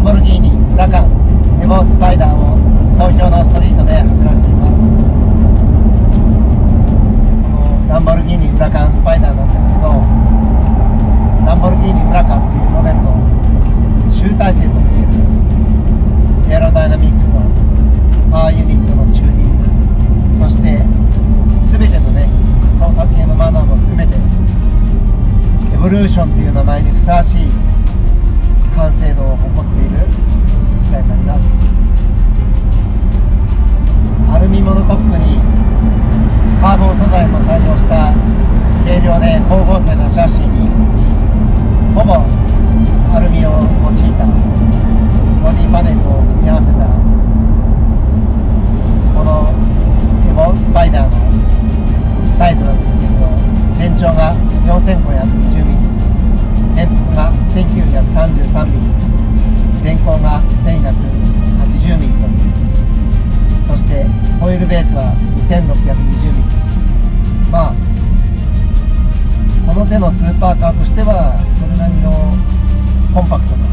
ボルギーニフラカンエボスパイダーを東京のストリートで走らせています。このランボルギーニフラカンスパイダーなんですけど、ランボルギーニフラカンっていうモデルの集大成ともいえるエアロダイナミクスとパワーユニットのチューニング、そして全てのね操作系のマナーも含めてエボリューションという名前にふさわしい完成度を誇っている機体になります。アルミモノコップにカーボン素材も採用した軽量で光合成なシャシーにほぼアルミを用いたボディパネルを組み合わせたこのエボスパイダーのサイズなんですけれど、全長が4520ミリ、転覆が1933ミリ、全高が1180ミリという、そしてホイールベースは2620ミリ。まあこの手のスーパーカーとしてはそれなりのコンパクトな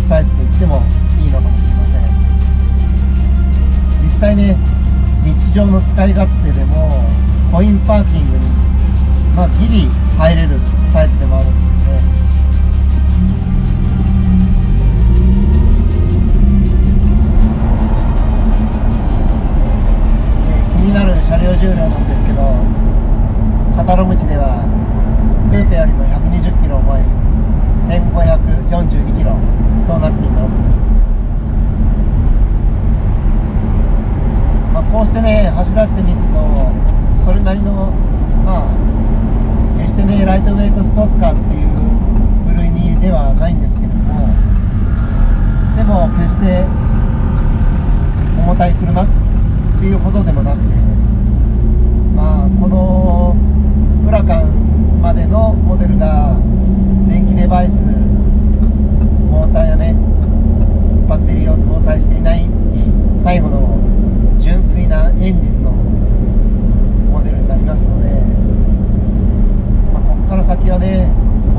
サイズと言ってもいいのかもしれません。実際ね、日常の使い勝手でもコインパーキングにギリ入れるサイズでもあるんですよね。気になる車両重量なんですけど、カタログ値ではクーペよりも120キロ重い1542キロとなっています。こうしてね走らせてみるとそれなりの決してねライトウェイトスポーツカーっていう部類にではないんですけれども、でも決して重たい車っていうほどでもなくて、このフラカンまでのモデルが電気デバイス、モーターやねバッテリーを搭載していない最後の純粋なエンジンのモデルになりますので、ここから先はね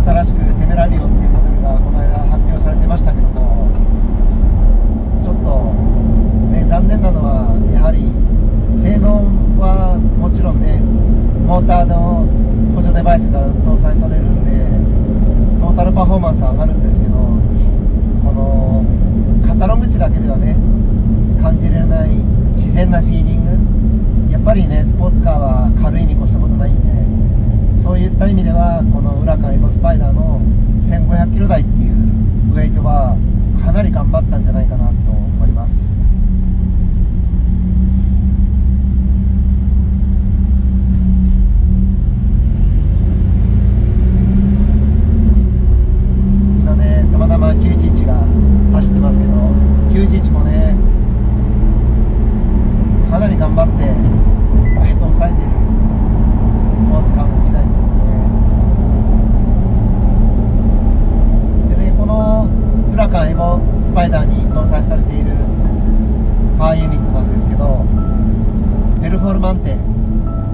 新しくテメラリオっていうモデルがこの間発表されてましたけども、ちょっとね残念なのはやはり性能はもちろんねモーターの補助デバイスが搭載されるんでトータルパフォーマンスは上がるんですけど、このカタログ値だけではね感じれない自然なフィーリング、やっぱりねスポーツカーは軽いに越したことないんで、そういった意味ではこのウラカンエボスパイダーの1500キロ台っていうウェイトはかなり頑張ったんじゃないかなと思います。今ねたまたま911が走ってますけど、911もねかなり頑張ってウェイトを抑えているスポーツカーの1台ですよね。でね、このウラカンエボスパイダーに搭載されているパワーユニットなんですけど、ペルフォルマンテ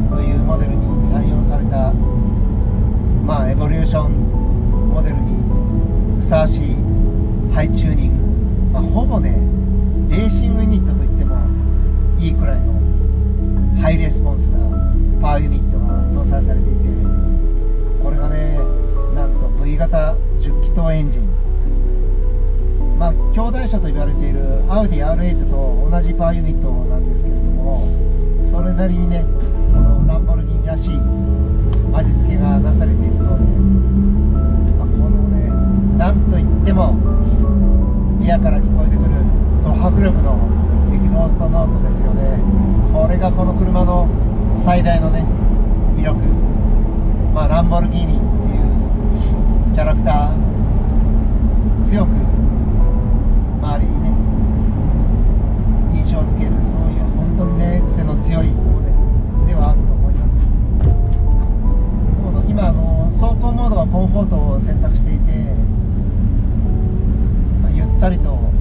というモデルに採用されたエボリューションモデルにふさわしいハイチューニング、ほぼねレーシングユニットといってもいいくらいのハイレスポンスなパワーユニットが搭載されていて、これがねなんと V 型10気筒エンジン、兄弟車と言われているアウディ R8 と同じパワーユニットなんですけれども、それなりにねこのランボルギーニらしい味付けがなされているそうで、このねなんといってもリアから聞こえてくるド迫力のエキゾーストノートですよね。これがこの車の最大のね魅力、ランボルギーニっていうキャラクター強く周りにね印象づける、そういう本当にね癖の強いモデルではあると思います。今走行モードはコンフォートを選択していて、ゆったりとオ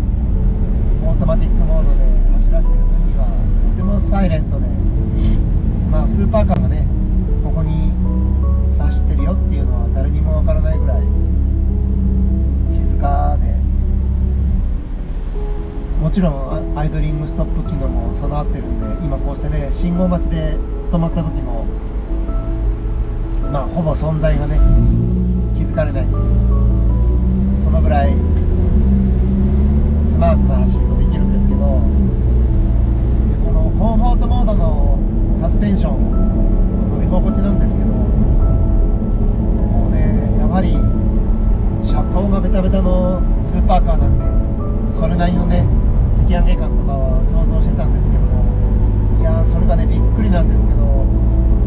ートマティックモードで走らせている分にはとてもサイレントで、スーパーカーがねここに走ってるよっていう機能も備わってるんで、今こうしてね信号待ちで止まった時もほぼ存在がね気づかれない、そのぐらいスマートな走りもできるんですけど、このコンフォートモードのサスペンション乗り心地なんですけど、もうねやはり車高がベタベタのスーパーカーなんで、それなりのね突き上げ感とかは想像してたんですけども、いやーそれがねびっくりなんですけど、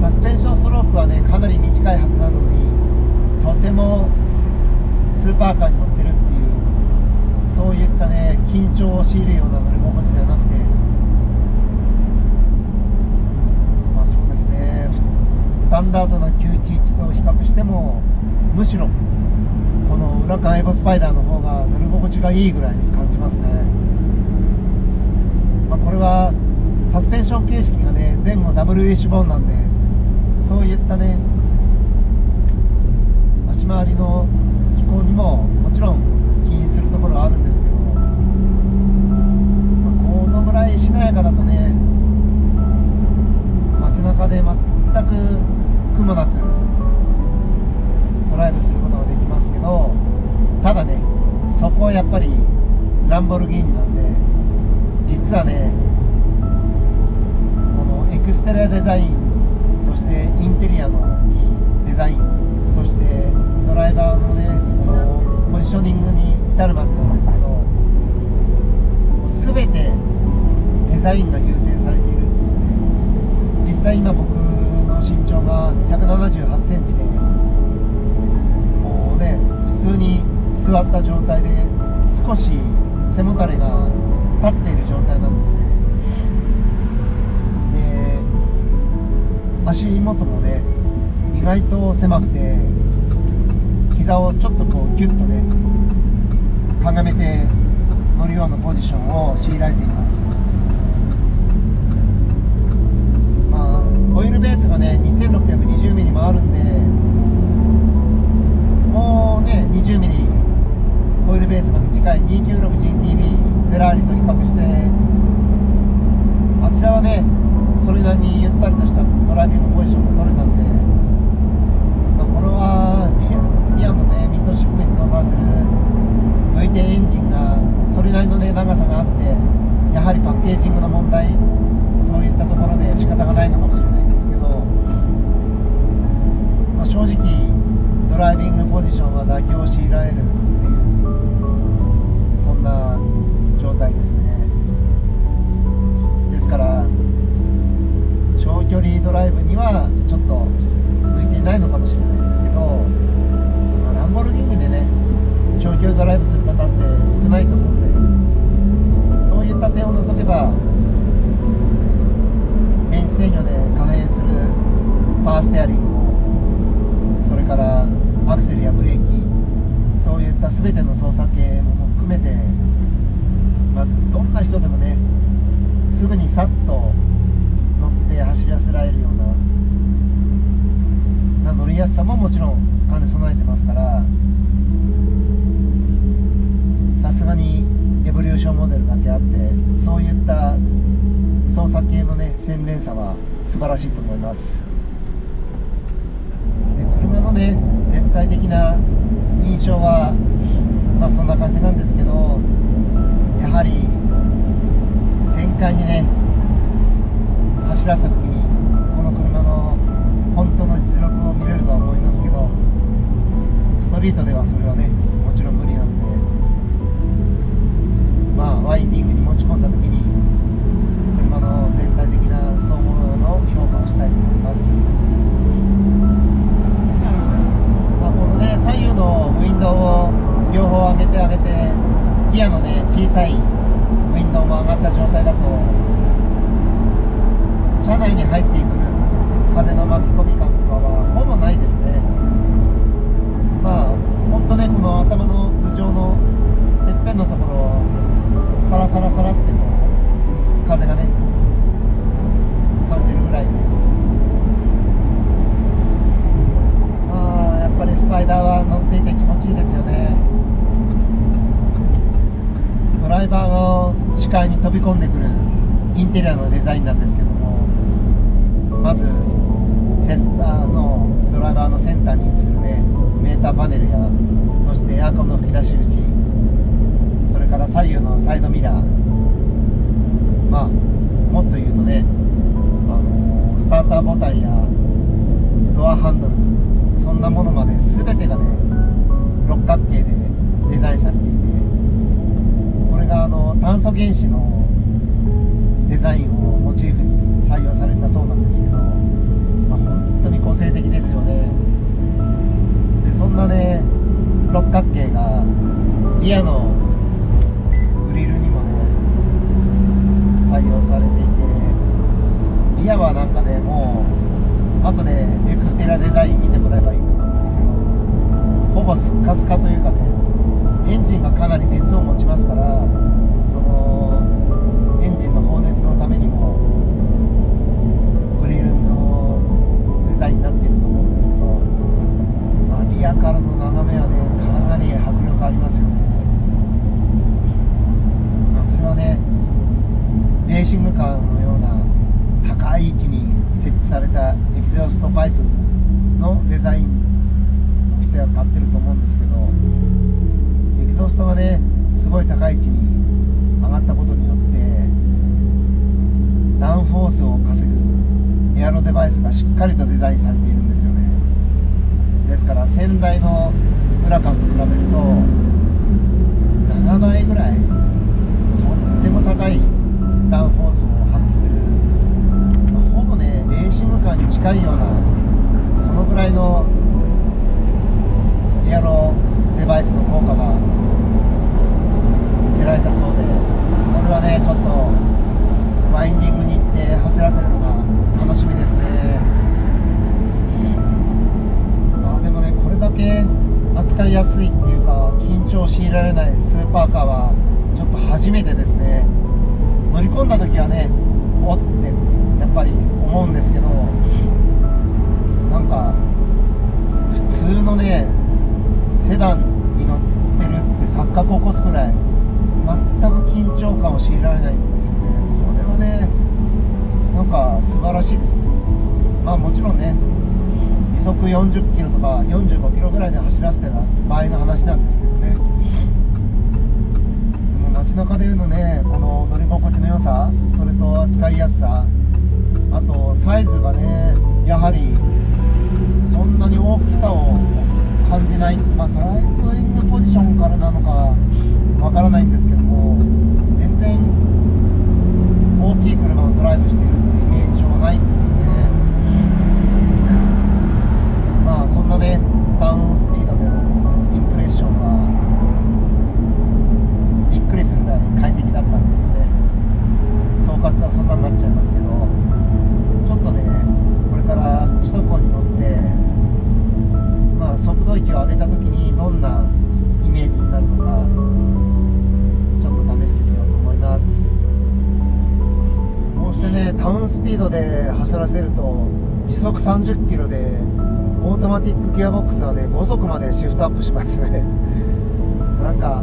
サスペンションストロークはねかなり短いはずなのに、とてもスーパーカーに乗ってるっていう、そういったね緊張を強いるような乗り心地ではなくて、そうですね、スタンダードな911と比較してもむしろこの裏カンエボスパイダーの方が乗り心地がいいぐらいに感じますね。これはサスペンション形式がね前後ダブルウィッシュボーンなんで、そういったね足回りの機構にももちろん起因するところはあるんですけど、このぐらいしなやかだとね街中で全く苦もなくドライブすることができますけど、ただねそこはやっぱりランボルギーニなんで、実はねこのエクステリアデザイン、そしてインテリアのデザイン、そしてドライバーのねこのポジショニングに至るまでなんですけど、全てデザインが優先されているっていうね、実際今僕の身長が178センチで、もうね普通に座った状態で少し背もたれが立っている状態なんですね。で足元もね意外と狭くて、膝をちょっとこうギュッとねかがめて乗るようなポジションを強いられています。オイルベースがね 2620mm もあるんで、もうね 20mm オイルベースが短い 296GTB フェラーリと比較して、あちらはねそれなりにゆったりとしたドライビングポジションも取れたんで、これはリアのねミッドシップに搭載する V10 エンジンがそれなりのね長さがあって、やはりパッケージングの問題、そういったところで仕方がないのかもしれないんですけど、正直ドライビングポジションは妥協を強いられるっていう、そんな状態ですね。ですから長距離ドライブにはちょっと向いていないのかもしれないですけど、ランボルギーニでね長距離ドライブする方って少ないと思うんで、そういった点を除けば電子制御で可変するパワーステアリングも、それからアクセルやブレーキ、そういった全ての操作系も含めて、どんな人でもねすぐにさっと乗って走りせられるような乗りやすさももちろん兼ね備えてますから、さすがにエボリューションモデルだけあって、そういった操作系のね洗練さは素晴らしいと思います。で車のね全体的な印象はそんな感じなんですけど、やはり前回にね走らせた時にこの車の本当の実力を見れるとは思いますけど、ストリートではそれはねもちろん無理なんで、ワインディングに持ち込んだ時に車の全体的な総合の評価をしたいと思います。このね左右のウィンドウを両方上げてギアのね小さいウィンドウも上がった状態だと、車内に入ってくる風の巻き込み感とかはほぼないですね。ほんとねこの頭の頭上のてっぺんのところをサラサラサラってこう風がね感じるぐらいで、やっぱりスパイダーは乗っていて気持ちいいですよね。ドライバーの視界に飛び込んでくるテリアのデザインなんですけども、まずセンターのドライバーのセンターに位置するねメーターパネルや、そしてエアコンの吹き出し口、それから左右のサイドミラー、まあもっと言うとね、スターターボタンやドアハンドル、そんなものまで全てがね六角形でデザインされていて、これが炭素原子のデザインをモチーフに採用されたそうなんですけど、本当に個性的ですよね。でそんなね六角形がリアのグリルにもね採用されていて、リアはなんかね、もう後でエクステラデザイン見てもらえばいいと思うんですけど、ほぼスッカスカというかね、エンジンがかなり熱を持ちますから、そのエンジンの放熱のためにもグリルのデザインになっていると思うんですけど、リアからの眺めはねかなり迫力ありますよね。それはねレーシングカーのような高い位置に設置されたエキゾーストパイプのデザインをしては買ってると思うんですけど、エキゾーストがねすごい高い位置に上がったことによってダウンフォースを稼ぐエアロデバイスがしっかりとデザインされているんですよね。ですから先代のウラカンと比べると7倍ぐらいとっても高いダウンフォースを発揮する、ほぼねレーシングカーに近いようなそのぐらいのエアロデバイスの効果が得られたそうで、これはねちょっとワインディングに行って走らせるのが楽しみですね。でもねこれだけ扱いやすいっていうか緊張を強いられないスーパーカーはちょっと初めてですね。乗り込んだ時はねおってやっぱり思うんですけど、なんか普通のねセダンに乗ってるって錯覚を起こすくらい全く緊張感を強いられないんですよね。これはねなんか素晴らしいですね。もちろんね時速40キロとか45キロぐらいで走らせてる場合の話なんですけどね。でも街中でいうのね、この乗り心地の良さ、それと扱いやすさ、あとサイズがねやはりそんなに大きさを感じない、ドライビングポジションからなのかわからないんですけども、全然大きい車をドライブしているっていうイメージはないんですよね。そんなねタウンスピードでのインプレッションはびっくりするぐらい快適だったっていうね、総括はそんなになっちゃいますけど、ちょっとねこれから首都高に乗って速度域を上げた時にどんなイメージになるのかちょっと試してみようと思います。こうしてねタウンスピードで走らせると時速30キロでオートマティックギアボックスはね5速までシフトアップしますね。なんか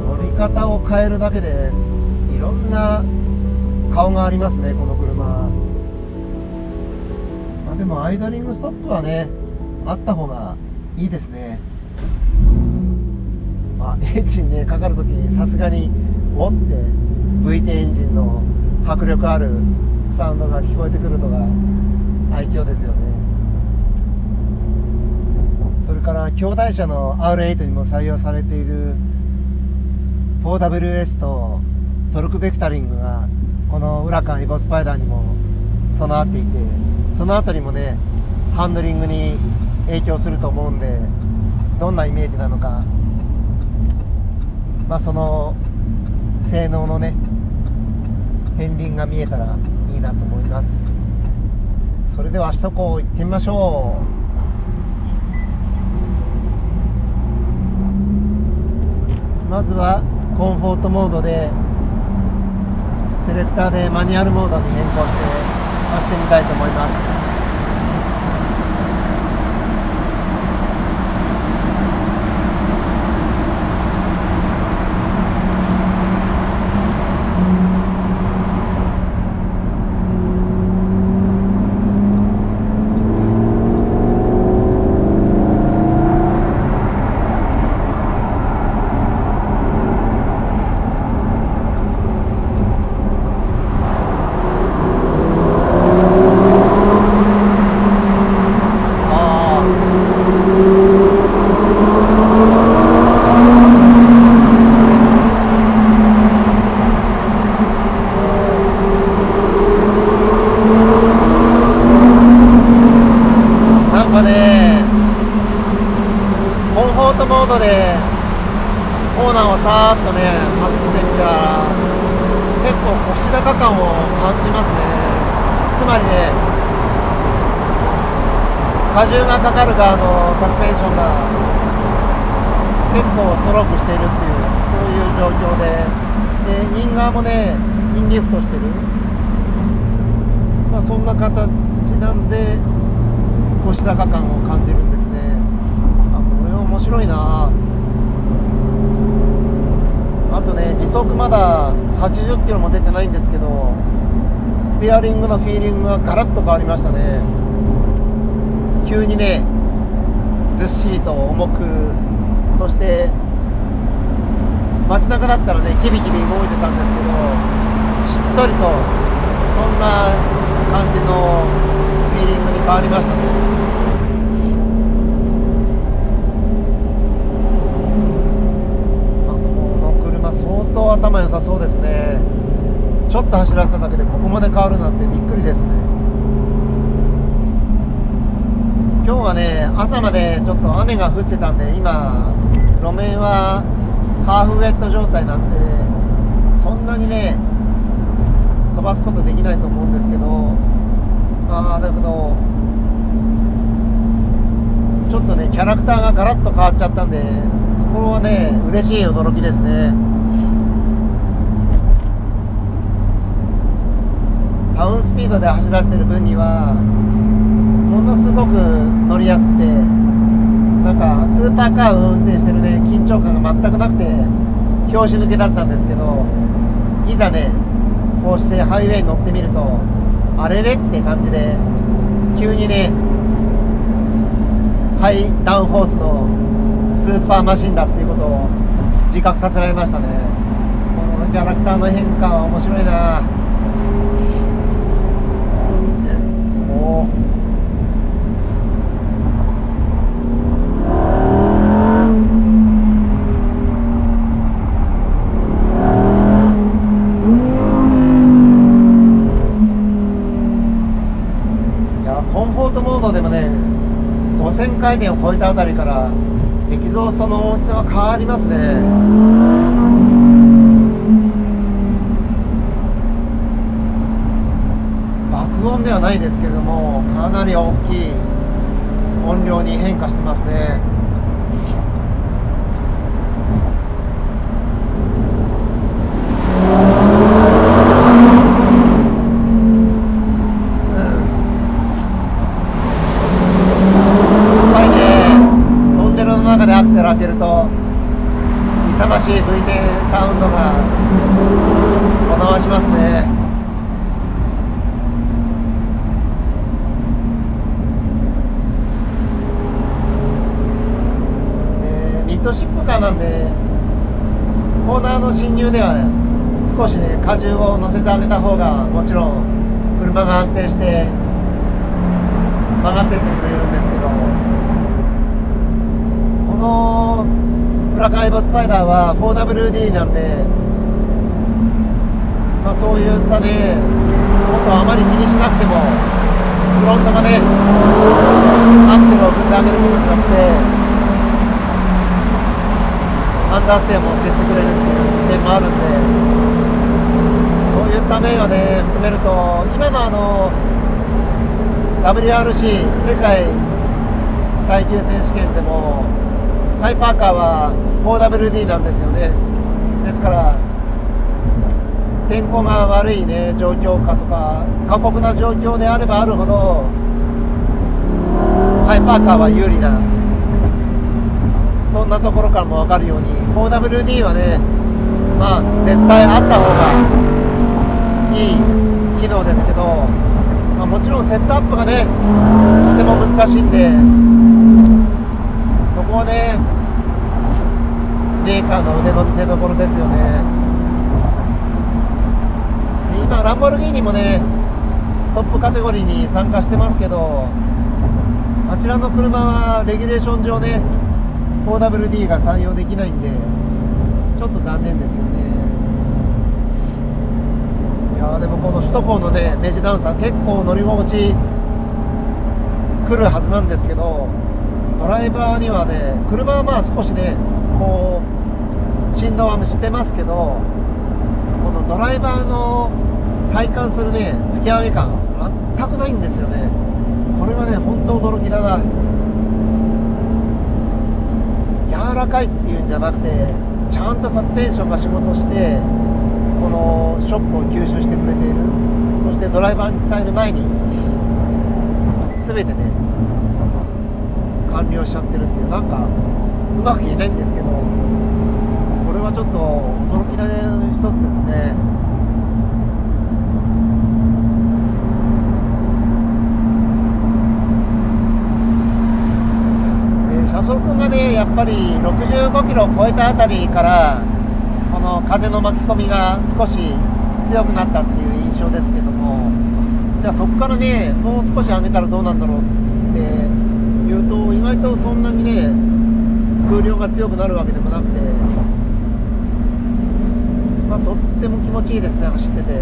乗り方を変えるだけでいろんな顔がありますねこの車。でもアイドリングストップはねあった方がいいですね。エンジンねかかるときさすがにおって V10 エンジンの迫力あるサウンドが聞こえてくるのが愛嬌ですよね。それから兄弟車の R8 にも採用されている 4WS とトルクベクタリングがこのウラカンエボスパイダーにも備わっていて、そのあたりもねハンドリングに影響すると思うんで、どんなイメージなのか、その性能のね片鱗が見えたらいいなと思います。それでは首都高行ってみましょう。まずはコンフォートモードでセレクターでマニュアルモードに変更して走ってみたいと思います。荷重がかかる側のサスペンションが結構ストロークしているっていうそういう状況で、イン側もねインリフトしてる、そんな形なんで腰高感を感じるんですね。これは面白いな。あとね時速まだ80キロも出てないんですけど、ステアリングのフィーリングがガラッと変わりましたね。急にねずっしりと重く、そして街中だったらねキビキビ動いてたんですけど、しっとりとそんな感じのフィーリングに変わりましたね。この車相当頭良さそうですね。ちょっと走らせただけでここまで変わるなんてびっくりですね。今日はね朝までちょっと雨が降ってたんで、今路面はハーフウェット状態なんでそんなにね飛ばすことできないと思うんですけど、だけどちょっとねキャラクターがガラッと変わっちゃったんで、そこはね嬉しい驚きですね。タウンスピードで走らせてる分にはものすごく乗りやすくて、なんかスーパーカーを運転してるね緊張感が全くなくて拍子抜けだったんですけど、いざねこうしてハイウェイに乗ってみるとあれれって感じで、急にねハイダウンフォースのスーパーマシンだっていうことを自覚させられましたね。このキャラクターの変化は面白いな。コンフォートモードでもね5000回転を超えたあたりからエキゾーストの音質が変わりますね。爆音ではないですけれどもかなり大きい音量に変化してますね。アクセル開けると勇ましい V10 サウンドがこだましますね。ミッドシップカーなんでコーナーの進入では、少しね荷重を乗せてあげた方がもちろん車が安定して曲がってってくれるんですけど、このブラックアイボスパイダーは 4WD なんで、そういったねことをあまり気にしなくてもフロントがねアクセルを踏んであげることによってアンダーステアも消してくれるっていう利点もあるんで、そういった面をね含めると今のWRC 世界耐久選手権でもハイパーカーは 4WD なんですよね。ですから天候が悪いね状況下とか過酷な状況であればあるほどハイパーカーは有利な、そんなところからも分かるように 4WD はね絶対あった方がいい機能ですけど、もちろんセットアップがねとても難しいんで、そこはねメーカーの腕の見せ所ですよね。で今ランボルギーニもねトップカテゴリーに参加してますけど、あちらの車はレギュレーション上ね 4WD が採用できないんでちょっと残念ですよね。いやでもこの首都高のねメジダウンさん結構乗り心地来るはずなんですけど、ドライバーにはね車は少しねこう振動はしてますけど、このドライバーの体感するね突き上げ感全くないんですよね。これれはね本当驚きだな。柔らかいっていうんじゃなくて、ちゃんとサスペンションが仕事してこのショックを吸収してくれている。そしてドライバーに伝える前に全てね完了しちゃってるっていう、なんかうまく言えないんですけど、これはちょっと驚きの一つですね。で車速がねやっぱり65キロを超えたあたりからこの風の巻き込みが少し強くなったっていう印象ですけども、じゃあそこからねもう少し上げたらどうなんだろうっていうと、意外とそんなにね風量が強くなるわけでもなくて、まあとっても気持ちいいですね、走ってて。ちょ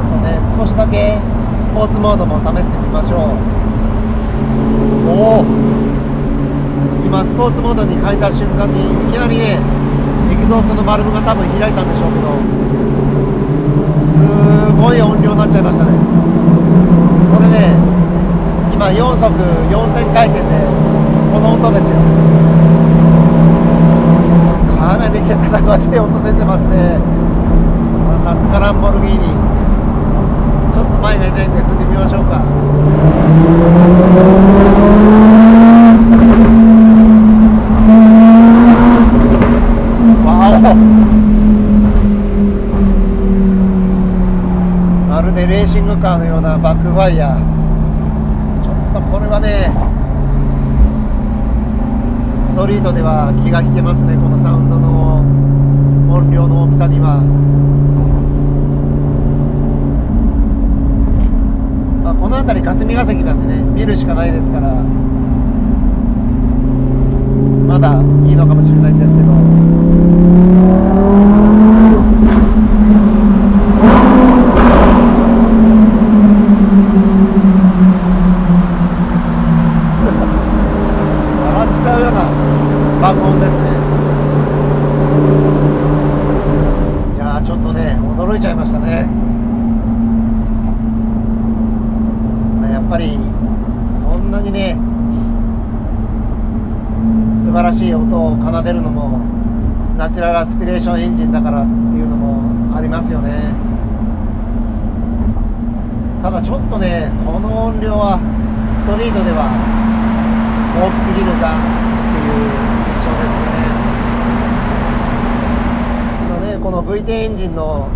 っとね少しだけスポーツモードも試してみましょう。おお、今スポーツモードに変えた瞬間にいきなりねエキゾーストのバルブが多分開いたんでしょうけど、すごい音量になっちゃいましたね。これね今4速4000回転でこの音ですよ。かなりけたたましい音出てますね。さすがランボルギーニ。ちょっと前がいないんで踏んでみましょうか。まるでレーシングカーのようなバックファイヤー。ちょっとこれはねストリートでは気が引けますね、このサウンドの音量の大きさには。まあ、この辺り霞ヶ関なんでね見るしかないですからまだいいのかもしれないんですけど、笑っちゃうような爆音ですね。いやーちょっとね驚いちゃいましたね。やっぱりこんなにね素晴らしい音を奏でるのもナチュラルアスピレーションエンジンだからっていうのもありますよね。ただちょっとねこの音量はストリートでは大きすぎるなっていう印象ですね。この V10 エンジンの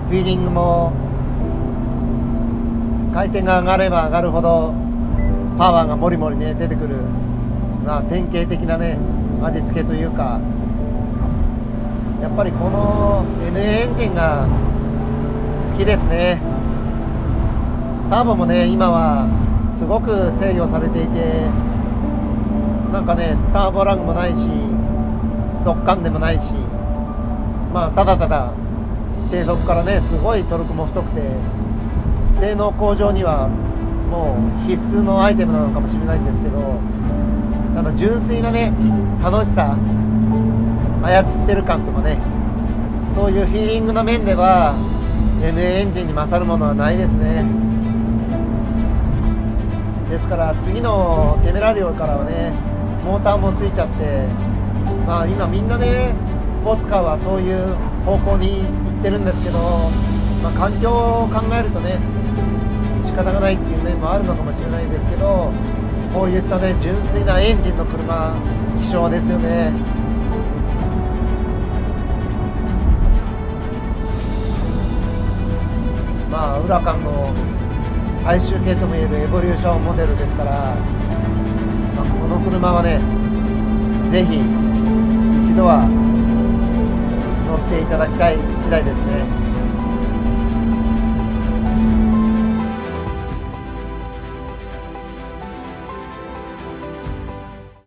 フィーリングも回転が上がれば上がるほどパワーがもりもりね出てくる、まあ典型的なね味付けというか、やっぱりこの NA エンジンが好きですね。ターボもね今はすごく制御されていて、なんかねターボラグもないしドッカンでもないし、まあただただ低速からねすごいトルクも太くて性能向上にはもう必須のアイテムなのかもしれないんですけど、純粋なね楽しさ、操ってる感とかね、そういうフィーリングの面では NA エンジンに勝るものはないですね。ですから次のテメラリオからはねモーターもついちゃって、まあ今みんなねスポーツカーはそういう方向に行ってるんですけど、まあ、環境を考えるとね仕方がないっていう面もあるのかもしれないんですけど、こういったね純粋なエンジンの車希少ですよね。まあウラカンの最終形ともいえるエボリューションモデルですから、まあ、この車はねぜひ一度は乗っていただきたい一台ですね。